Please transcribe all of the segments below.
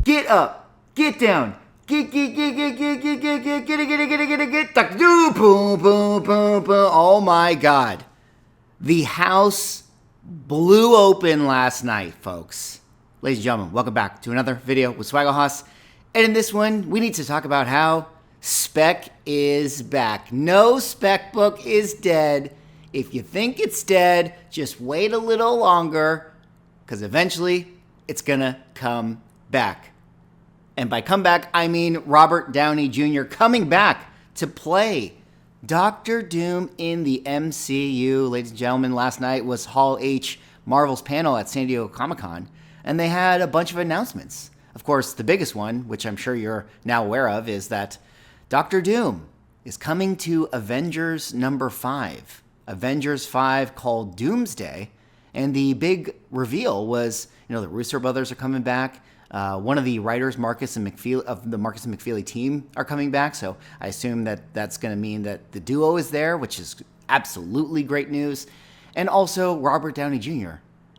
Get up. Get down. Get. Dr. Doom. Boom, boom, boom, boom. Oh my God. The house blew open last night, folks. Ladies and gentlemen, welcome back to another video with Swaggle Hoss. And in this one, we need to talk about how spec is back. No spec book is dead. If you think it's dead, just wait a little longer, because eventually it's gonna come back. And by come back, I mean Robert Downey Jr. coming back to play Dr. Doom in the MCU. Ladies and gentlemen, last night was Hall H Marvel's panel at San Diego Comic-Con, and they had a bunch of announcements. Of course, the biggest one, which I'm sure you're now aware of, is that Dr. Doom is coming to Avengers number 5. Avengers 5 called Doomsday, and the big reveal was, the Russo Brothers are coming back. One of the writers, Marcus and McFeely, of the Marcus and McFeely team, are coming back. So I assume that that's going to mean that the duo is there, which is absolutely great news. And also, Robert Downey Jr.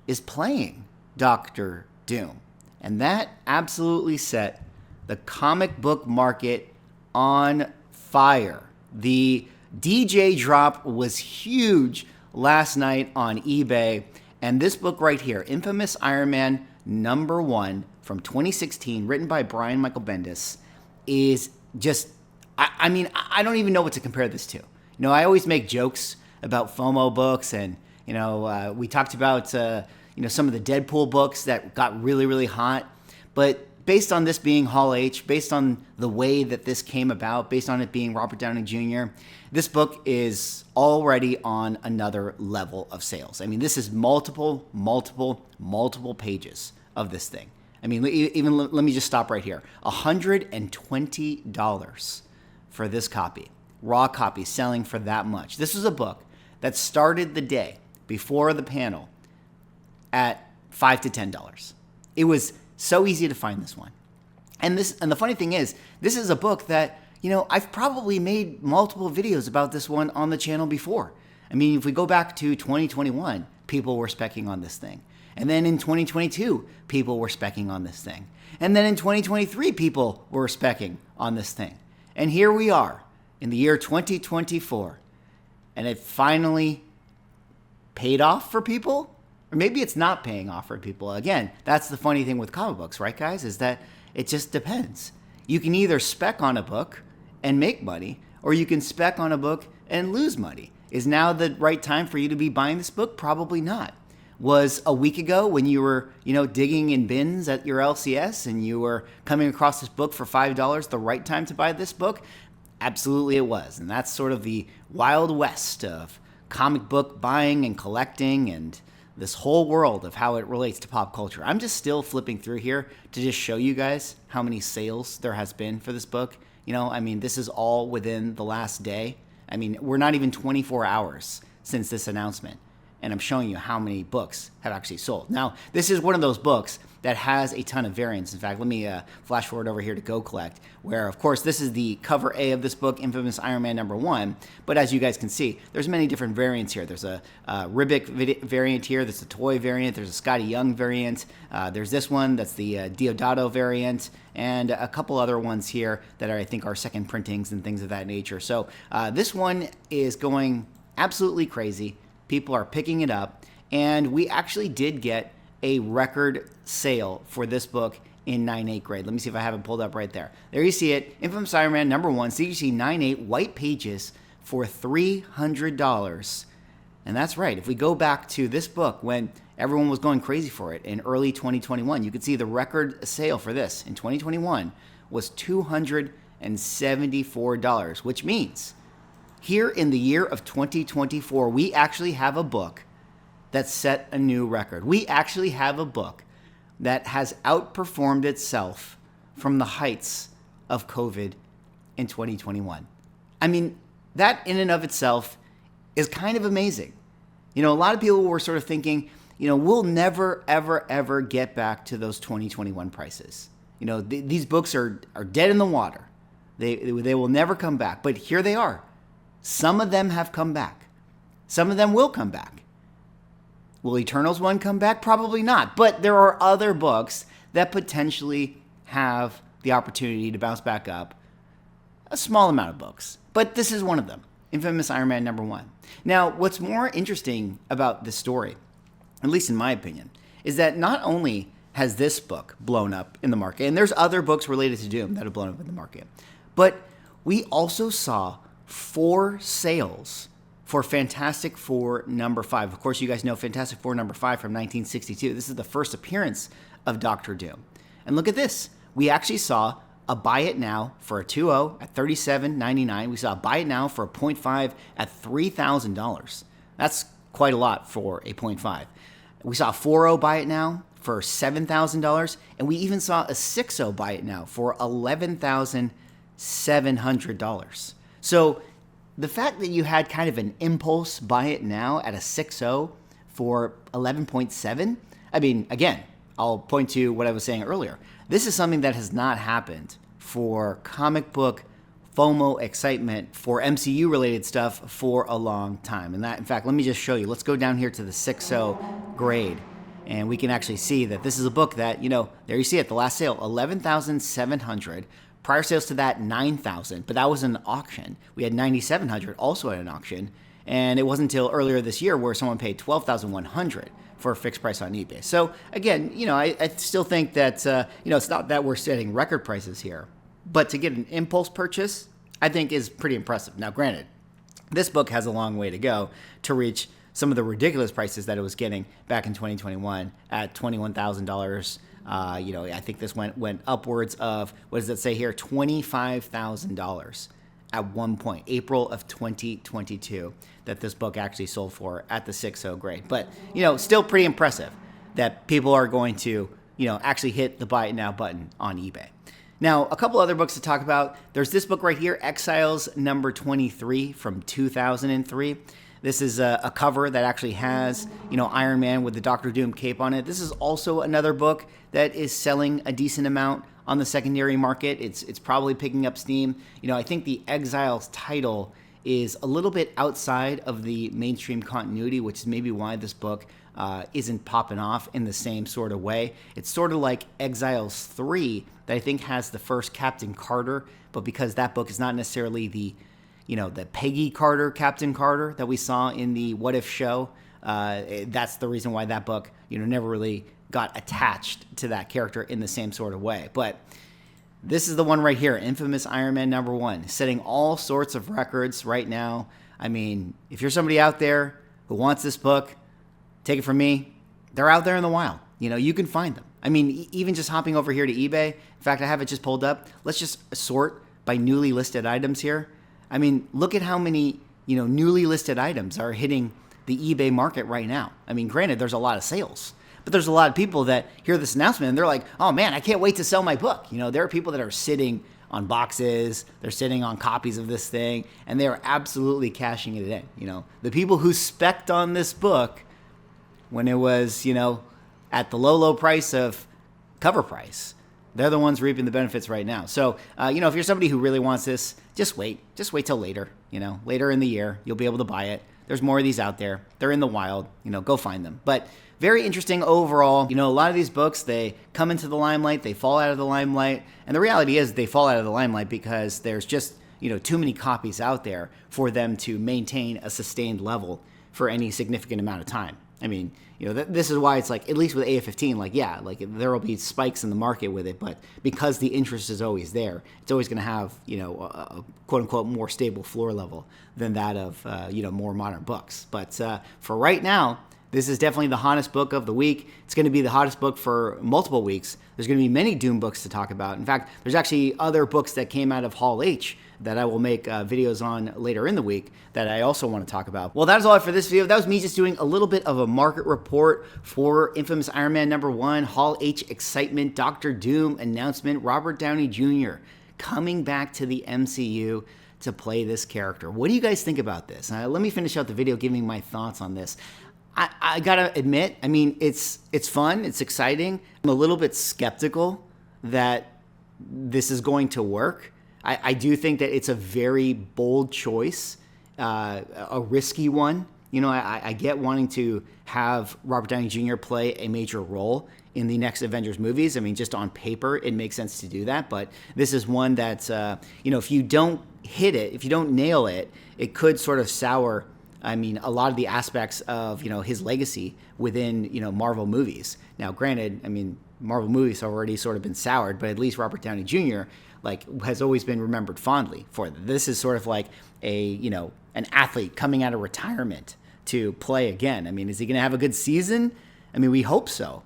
is playing Dr. Doom. And that absolutely set the comic book market on fire. The DJ drop was huge last night on eBay. And this book right here, Infamous Iron Man number 1 from 2016, written by Brian Michael Bendis, is just, I don't even know what to compare this to. I always make jokes about FOMO books, and, we talked about, some of the Deadpool books that got really, really hot. But based on this being Hall H, based on the way that this came about, based on it being Robert Downey Jr., this book is already on another level of sales. I mean, this is multiple pages of this thing. I mean, even let me just stop right here. $120 for this copy. Raw copy selling for that much. This is a book that started the day before the panel at $5 to $10. It was so easy to find this one. And the funny thing is, this is a book that, I've probably made multiple videos about this one on the channel before. I mean, if we go back to 2021, people were speccing on this thing. And then in 2022, people were speccing on this thing. And then in 2023, people were speccing on this thing. And here we are in the year 2024. And it finally paid off for people? Or maybe it's not paying off for people. Again, that's the funny thing with comic books, right, guys? Is that it just depends. You can either spec on a book and make money, or you can spec on a book and lose money. Is now the right time for you to be buying this book? Probably not. Was a week ago when you were, digging in bins at your LCS and you were coming across this book for $5 the right time to buy this book? Absolutely it was. And that's sort of the wild west of comic book buying and collecting and this whole world of how it relates to pop culture. I'm just still flipping through here to just show you guys how many sales there has been for this book. This is all within the last day. We're not even 24 hours since this announcement. And I'm showing you how many books have actually sold. Now, this is one of those books that has a ton of variants. In fact, let me flash forward over here to Go Collect, where, of course, this is the cover A of this book, Infamous Iron Man number 1. But as you guys can see, there's many different variants here. There's a Ribic variant here. There's a toy variant. There's a Scotty Young variant. There's this one. That's the Deodato variant. And a couple other ones here that I think are second printings and things of that nature. So this one is going absolutely crazy. People are picking it up, and we actually did get a record sale for this book in 9/8 grade. Let me see if I have it pulled up right there. There you see it, Infamous Iron Man number 1, CGC 9/8, white pages for $300. And that's right, if we go back to this book when everyone was going crazy for it in early 2021, you can see the record sale for this in 2021 was $274, which means here in the year of 2024, we actually have a book that set a new record. We actually have a book that has outperformed itself from the heights of COVID in 2021. That in and of itself is kind of amazing. A lot of people were sort of thinking, we'll never, ever, ever get back to those 2021 prices. These books are dead in the water. They will never come back. But here they are. Some of them have come back. Some of them will come back. Will Eternals 1 come back? Probably not. But there are other books that potentially have the opportunity to bounce back up a small amount of books. But this is one of them, Infamous Iron Man #1. Now, what's more interesting about this story, at least in my opinion, is that not only has this book blown up in the market, and there's other books related to Doom that have blown up in the market, but we also saw 4 sales for Fantastic Four #5. Of course, you guys know Fantastic Four #5 from 1962. This is the first appearance of Dr. Doom. And look at this. We actually saw a buy it now for a 2.0 at $37.99. We saw a buy it now for a 0.5 at $3,000. That's quite a lot for a 0.5. We saw a 4.0 buy it now for $7,000, and we even saw a 6.0 buy it now for $11,700. So the fact that you had kind of an impulse buy it now at a 6.0 for 11.7, I mean, again, I'll point to what I was saying earlier. This is something that has not happened for comic book FOMO excitement for MCU related stuff for a long time. And that, in fact, let me just show you. Let's go down here to the 6.0 grade, and we can actually see that this is a book that, there you see it, the last sale, $11,700. Prior sales to that, $9,000, but that was an auction. We had $9,700 also at an auction, and it wasn't until earlier this year where someone paid $12,100 for a fixed price on eBay. So again, I still think that, it's not that we're setting record prices here, but to get an impulse purchase, I think is pretty impressive. Now, granted, this book has a long way to go to reach some of the ridiculous prices that it was getting back in 2021 at $21,000. I think this went upwards of, what does it say here, $25,000 at one point, April of 2022, that this book actually sold for at the 6.0 grade. But, still pretty impressive that people are going to, actually hit the buy it now button on eBay. Now, a couple other books to talk about. There's this book right here, Exiles #23 from 2003. This is a cover that actually has, Iron Man with the Dr. Doom cape on it. This is also another book that is selling a decent amount on the secondary market. It's probably picking up steam. I think the Exiles title is a little bit outside of the mainstream continuity, which is maybe why this book isn't popping off in the same sort of way. It's sort of like Exiles 3 that I think has the first Captain Carter, but because that book is not necessarily the Peggy Carter, Captain Carter that we saw in the What If show, that's the reason why that book, never really got attached to that character in the same sort of way. But this is the one right here, Infamous Iron Man #1, setting all sorts of records right now. I mean, if you're somebody out there who wants this book, take it from me, they're out there in the wild. You can find them. I mean, even just hopping over here to eBay, in fact, I have it just pulled up. Let's just sort by newly listed items here. I mean, look at how many, newly listed items are hitting the eBay market right now. I mean, granted, there's a lot of sales, but there's a lot of people that hear this announcement and they're like, oh man, I can't wait to sell my book. There are people that are sitting on boxes, they're sitting on copies of this thing, and they are absolutely cashing it in. The people who spec'd on this book when it was, at the low price of cover price, they're the ones reaping the benefits right now. So, if you're somebody who really wants this, just wait till later. Later in the year, you'll be able to buy it. There's more of these out there. They're in the wild. Go find them. But very interesting overall. A lot of these books, they come into the limelight, they fall out of the limelight. And the reality is they fall out of the limelight because there's just, too many copies out there for them to maintain a sustained level for any significant amount of time. I mean, this is why it's like, at least with AF-15, there will be spikes in the market with it, but because the interest is always there, it's always going to have, a quote-unquote more stable floor level than that of, more modern books. But for right now, this is definitely the hottest book of the week. It's going to be the hottest book for multiple weeks. There's going to be many Doom books to talk about. In fact, there's actually other books that came out of Hall H that I will make videos on later in the week that I also want to talk about. Well, that is all for this video. That was me just doing a little bit of a market report for Infamous Iron Man #1, Hall H excitement, Dr. Doom announcement, Robert Downey Jr. coming back to the MCU to play this character. What do you guys think about this? Let me finish out the video giving my thoughts on this. I gotta admit, I mean, it's fun, it's exciting. I'm a little bit skeptical that this is going to work. I do think that it's a very bold choice, a risky one, You know, I get wanting to have Robert Downey Jr. play a major role in the next Avengers movies. I mean, just on paper, it makes sense to do that. But this is one that, you know, if you don't hit it, if you don't nail it, it could sort of sour, I mean, a lot of the aspects of, you know, his legacy within, you know, Marvel movies. Now, granted, I mean, Marvel movies have already sort of been soured, but at least Robert Downey Jr., like, has always been remembered fondly for it. This is sort of like a, you know, an athlete coming out of retirement to play again. I mean, is he going to have a good season? I mean, we hope so.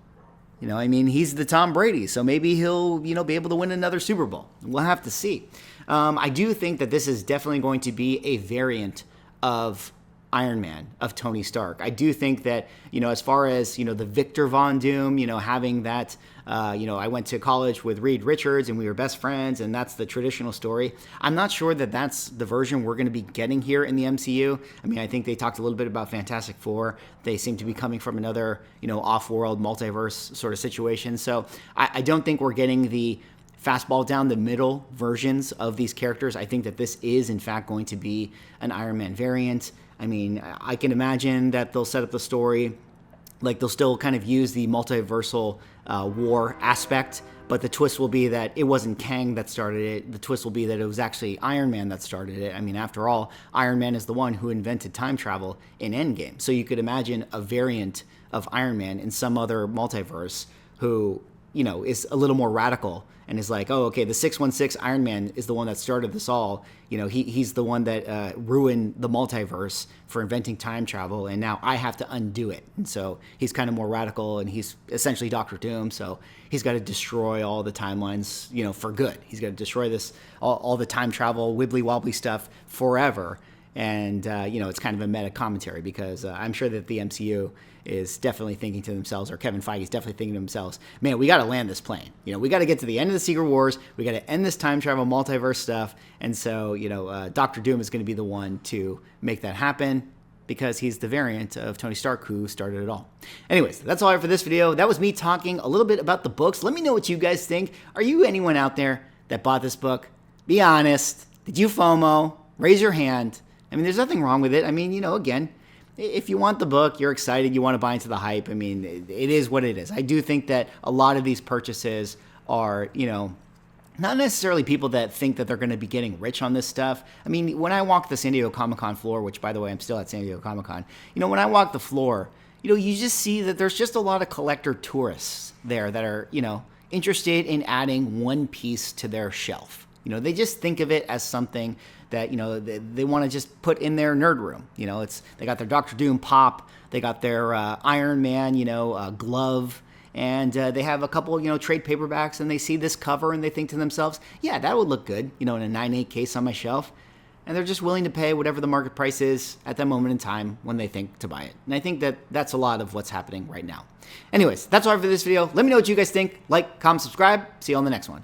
You know, I mean, he's the Tom Brady, so maybe he'll, you know, be able to win another Super Bowl. We'll have to see. I do think that this is definitely going to be a variant of Iron Man, of Tony Stark. I do think that, you know, as far as, you know, the Victor Von Doom, you know, having that, you know, I went to college with Reed Richards and we were best friends, and that's the traditional story. I'm not sure that that's the version we're going to be getting here in the MCU. I mean, I think they talked a little bit about Fantastic Four. They seem to be coming from another, you know, off-world multiverse sort of situation. So I don't think we're getting the fastball down the middle versions of these characters. I think that this is, in fact, going to be an Iron Man variant. I mean, I can imagine that they'll set up the story, like they'll still kind of use the multiversal war aspect, but the twist will be that it wasn't Kang that started it. The twist will be that it was actually Iron Man that started it. I mean, after all, Iron Man is the one who invented time travel in Endgame. So you could imagine a variant of Iron Man in some other multiverse who, you know, is a little more radical and is like, oh, okay, the 616 Iron Man is the one that started this all. You know, he's the one that ruined the multiverse for inventing time travel, and now I have to undo it. And so he's kind of more radical, and he's essentially Doctor Doom, so he's got to destroy all the timelines, you know, for good. He's got to destroy this, all the time travel, wibbly-wobbly stuff forever. And, you know, it's kind of a meta commentary because I'm sure that the MCU is definitely thinking to themselves, or Kevin Feige is definitely thinking to themselves, man, we got to land this plane. You know, we got to get to the end of the Secret Wars. We got to end this time travel multiverse stuff. And so, you know, Doctor Doom is going to be the one to make that happen because he's the variant of Tony Stark who started it all. Anyways, that's all I have for this video. That was me talking a little bit about the books. Let me know what you guys think. Are you anyone out there that bought this book? Be honest. Did you FOMO? Raise your hand. I mean, there's nothing wrong with it. I mean, you know, again, if you want the book, you're excited, you want to buy into the hype, I mean, it is what it is. I do think that a lot of these purchases are, you know, not necessarily people that think that they're going to be getting rich on this stuff. I mean, when I walk the San Diego Comic-Con floor, which, by the way, I'm still at San Diego Comic-Con, you know, when I walk the floor, you know, you just see that there's just a lot of collector tourists there that are, you know, interested in adding one piece to their shelf. You know, they just think of it as something that, you know, they want to just put in their nerd room. You know, they got their Doctor Doom pop, they got their Iron Man, you know, glove, and they have a couple, you know, trade paperbacks, and they see this cover and they think to themselves, yeah, that would look good, you know, in a 9/8 case on my shelf. And they're just willing to pay whatever the market price is at that moment in time when they think to buy it. And I think that that's a lot of what's happening right now. Anyways, that's all for this video. Let me know what you guys think. Like, comment, subscribe. See you on the next one.